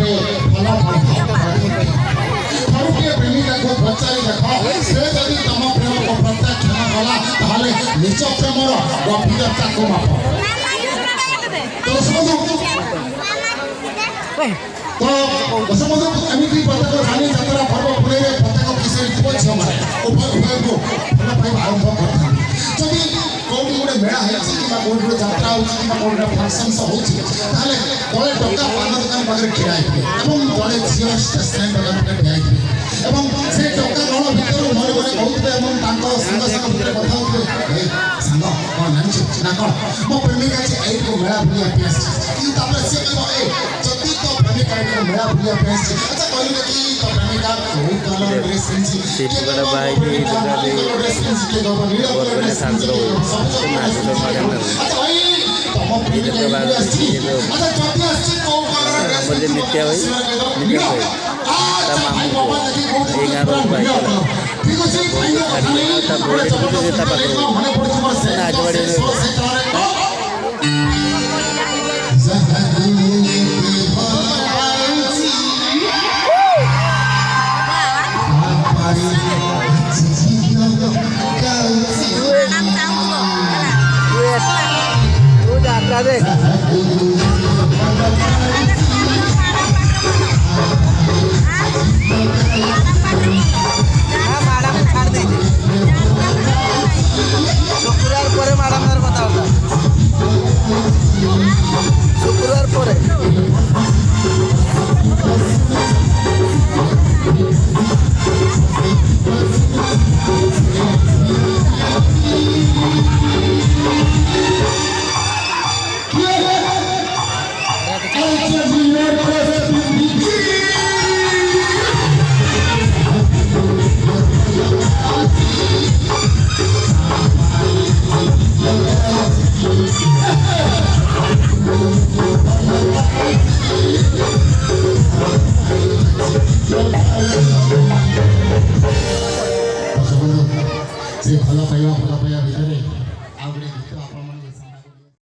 जीवनरे फल थरुटे प्रेमिका को पचारि देख से जदि तम प्रेम को प्रत्याख्यान कला ताहले निज प्रेमर गभीरता को माप तो समझो एमती प्रत्येक रानी यात्रा पर्व फुले प्रत्येक किसी पुओ झील मैंने उभय को फल पाइबा आरंभ करते जदि कौटी गोटे मेला है कि कौटी गोटे यात्रा होगा फंक्शन होती दले टका पान दुकान पाखे ठिया दले झील स्टैंड दुकान पाखे ठिया से टका रण भितर मन मन कहते सांग सांग भितर कथा होते सांग कौन जानू ना कौन मो प्रेमिका ये मेला बुलिया सी कह जदि तो प्रेमिका मेला बुलिया अच्छा कहलु कि तो प्रेमिका कौ कलर ड्रेस शुक्रवार पर मैडम कथा शुक्रवार पर से भल पाइबा भितर